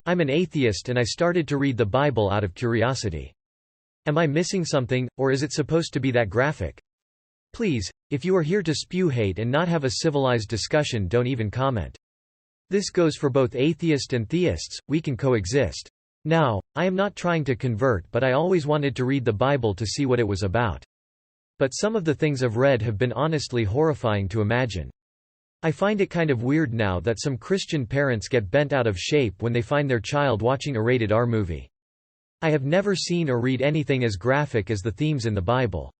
I'm an atheist and I started to read the Bible out of curiosity. Am I missing something, or is it supposed to be that graphic? Please, if you are here to spew hate and not have a civilized discussion, don't even comment. This goes for both atheist and theists, we can coexist. Now, I am not trying to convert, but I always wanted to read the Bible to see what it was about. But some of the things I've read have been honestly horrifying to imagine. I find it kind of weird now that some Christian parents get bent out of shape when they find their child watching a rated R movie. I have never seen or read anything as graphic as the themes in the Bible.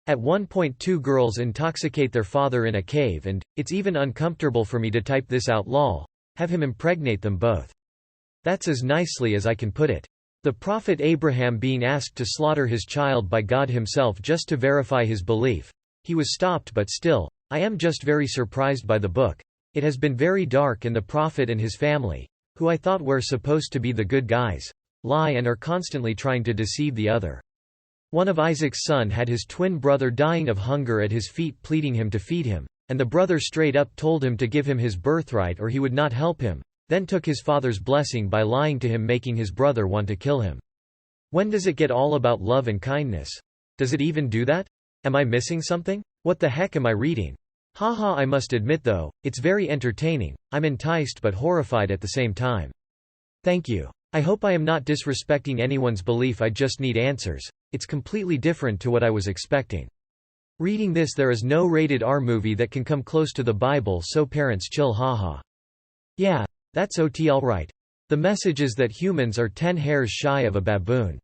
At one point, 2 girls intoxicate their father in a cave, and it's even uncomfortable for me to type this out. Lol. Have him impregnate them both. That's as nicely as I can put it. The prophet Abraham being asked to slaughter his child by God himself just to verify his belief. He was stopped, but still, I am just very surprised by the book. It has been very dark, and the prophet and his family, who I thought were supposed to be the good guys, lie and are constantly trying to deceive the other. One of Isaac's son had his twin brother dying of hunger at his feet, pleading him to feed him, and the brother straight up told him to give him his birthright or he would not help him, then took his father's blessing by lying to him, making his brother want to kill him. When does it get all about love and kindness? Does it even do that? Am I missing something? What the heck am I reading? Haha, I must admit though, it's very entertaining. I'm enticed but horrified at the same time. Thank you. I hope I am not disrespecting anyone's belief, I just need answers. It's completely different to what I was expecting. Reading this, there is no rated R movie that can come close to the Bible, so parents chill, haha. Yeah, that's OT alright. The message is that humans are 10 hairs shy of a baboon.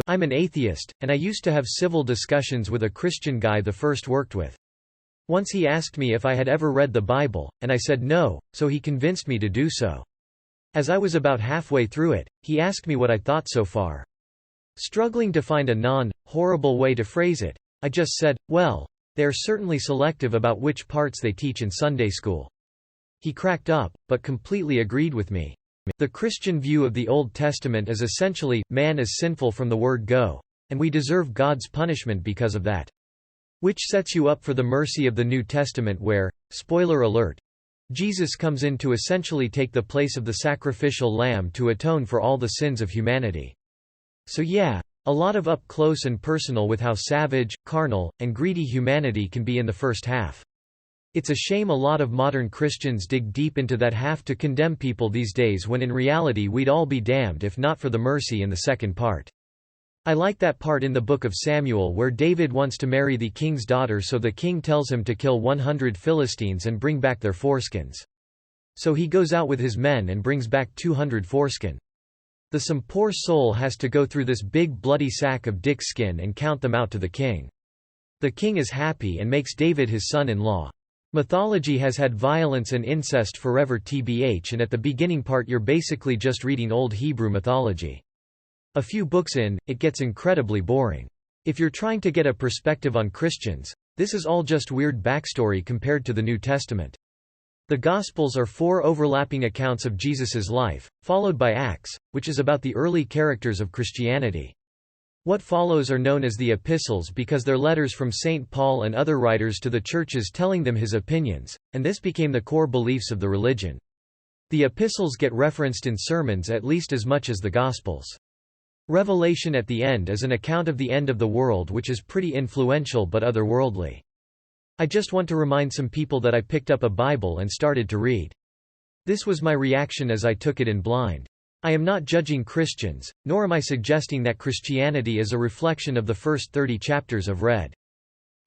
I'm an atheist, and I used to have civil discussions with a Christian guy the first worked with. Once he asked me if I had ever read the Bible, and I said no, so he convinced me to do so. As I was about halfway through it, he asked me what I thought so far. Struggling to find a non-horrible way to phrase it, I just said, well, they are certainly selective about which parts they teach in Sunday school. He cracked up, but completely agreed with me. The Christian view of the Old Testament is essentially, man is sinful from the word go, and we deserve God's punishment because of that. Which sets you up for the mercy of the New Testament where, spoiler alert, Jesus comes in to essentially take the place of the sacrificial lamb to atone for all the sins of humanity. So yeah, a lot of up close and personal with how savage, carnal, and greedy humanity can be in the first half. It's a shame a lot of modern Christians dig deep into that half to condemn people these days, when in reality we'd all be damned if not for the mercy in the second part. I like that part in the book of Samuel where David wants to marry the king's daughter, so the king tells him to kill 100 Philistines and bring back their foreskins. So he goes out with his men and brings back 200 foreskin. Some poor soul has to go through this big bloody sack of dick skin and count them out to the king. The king is happy and makes David his son-in-law. Mythology has had violence and incest forever tbh, and at the beginning part you're basically just reading old Hebrew mythology. A few books in, it gets incredibly boring. If you're trying to get a perspective on Christians, this is all just weird backstory compared to the New Testament. The Gospels are 4 overlapping accounts of Jesus's life, followed by Acts, which is about the early characters of Christianity. What follows are known as the epistles because they're letters from St. Paul and other writers to the churches telling them his opinions, and this became the core beliefs of the religion. The epistles get referenced in sermons at least as much as the Gospels. Revelation at the end is an account of the end of the world, which is pretty influential but otherworldly. I just want to remind some people that I picked up a Bible and started to read. This was my reaction as I took it in blind. I am not judging Christians, nor am I suggesting that Christianity is a reflection of the first 30 chapters I've read.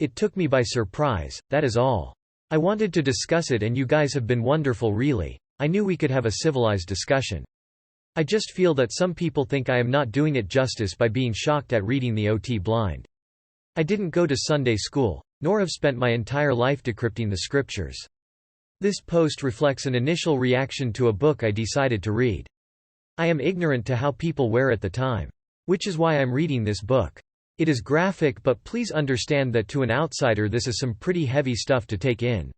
It took me by surprise, that is all. I wanted to discuss it and you guys have been wonderful, really. I knew we could have a civilized discussion. I just feel that some people think I am not doing it justice by being shocked at reading the OT blind. I didn't go to Sunday school, nor have spent my entire life decrypting the scriptures. This post reflects an initial reaction to a book I decided to read. I am ignorant to how people were at the time. Which is why I'm reading this book. It is graphic, but please understand that to an outsider this is some pretty heavy stuff to take in.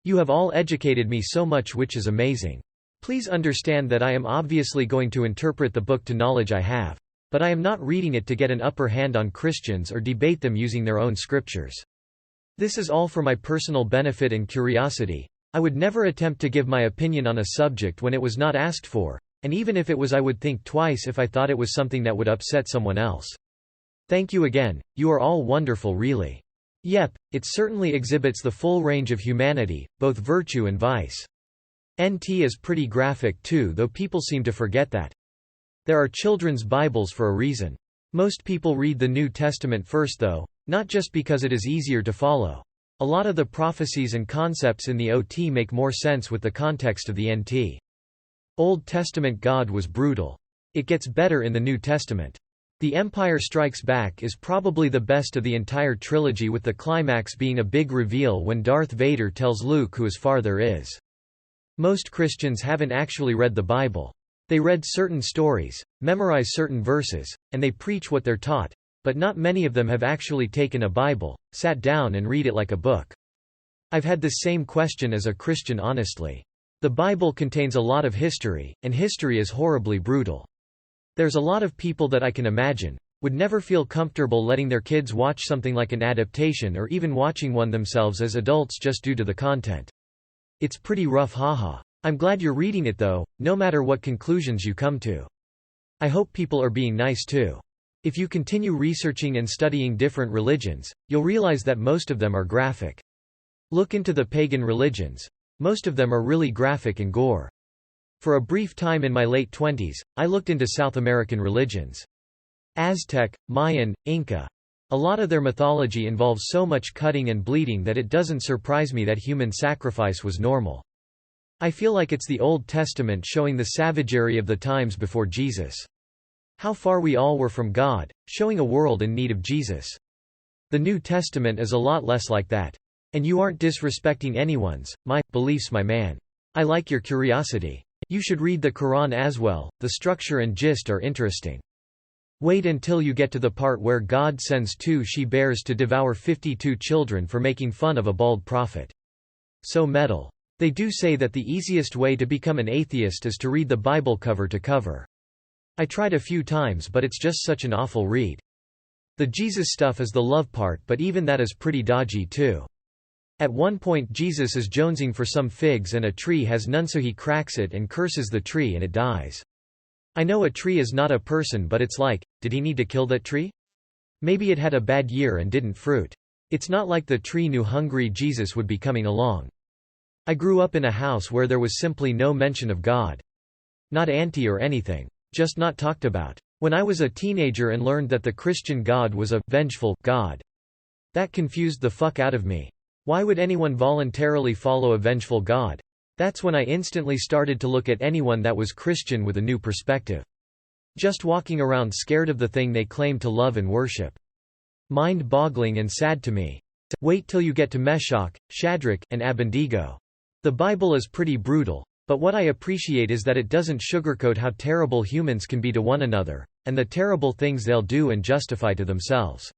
You have all educated me so much, which is amazing. Please understand that I am obviously going to interpret the book to knowledge I have. But I am not reading it to get an upper hand on Christians or debate them using their own scriptures. This is all for my personal benefit and curiosity. I would never attempt to give my opinion on a subject when it was not asked for, And even if it was, I would think twice if I thought it was something that would upset someone else. Thank you again, you are all wonderful really. Yep, it certainly exhibits the full range of humanity, both virtue and vice. NT is pretty graphic too, though people seem to forget that. There are children's Bibles for a reason. Most people read the New Testament first though, not just because it is easier to follow. A lot of the prophecies and concepts in the OT make more sense with the context of the NT. Old Testament God was brutal. It gets better in the New Testament. The Empire Strikes Back is probably the best of the entire trilogy, with the climax being a big reveal when Darth Vader tells Luke who his father is. Most Christians haven't actually read the Bible. They read certain stories, memorize certain verses, and they preach what they're taught, but not many of them have actually taken a Bible, sat down and read it like a book. I've had this same question as a Christian honestly. The Bible contains a lot of history, and history is horribly brutal. There's a lot of people that I can imagine would never feel comfortable letting their kids watch something like an adaptation or even watching one themselves as adults just due to the content. It's pretty rough, haha. I'm glad you're reading it though, no matter what conclusions you come to. I hope people are being nice too. If you continue researching and studying different religions, you'll realize that most of them are graphic. Look into the pagan religions. Most of them are really graphic and gore. For a brief time in my late 20s, I looked into South American religions. Aztec, Mayan, Inca. A lot of their mythology involves so much cutting and bleeding that it doesn't surprise me that human sacrifice was normal. I feel like it's the Old Testament showing the savagery of the times before Jesus. How far we all were from God, showing a world in need of Jesus. The New Testament is a lot less like that. And you aren't disrespecting anyone's, beliefs, my man. I like your curiosity. You should read the Quran as well, the structure and gist are interesting. Wait until you get to the part where God sends 2 she-bears to devour 52 children for making fun of a bald prophet. So metal. They do say that the easiest way to become an atheist is to read the Bible cover to cover. I tried a few times but it's just such an awful read. The Jesus stuff is the love part, but even that is pretty dodgy too. At one point Jesus is jonesing for some figs and a tree has none, so he cracks it and curses the tree and it dies. I know a tree is not a person, but it's like, did he need to kill that tree? Maybe it had a bad year and didn't fruit. It's not like the tree knew hungry Jesus would be coming along. I grew up in a house where there was simply no mention of God. Not anti or anything. Just not talked about. When I was a teenager and learned that the Christian God was a vengeful God, that confused the fuck out of me. Why would anyone voluntarily follow a vengeful God? That's when I instantly started to look at anyone that was Christian with a new perspective. Just walking around scared of the thing they claim to love and worship. Mind-boggling and sad to me. Wait till you get to Meshach, Shadrach, and Abednego. The Bible is pretty brutal, but what I appreciate is that it doesn't sugarcoat how terrible humans can be to one another, and the terrible things they'll do and justify to themselves.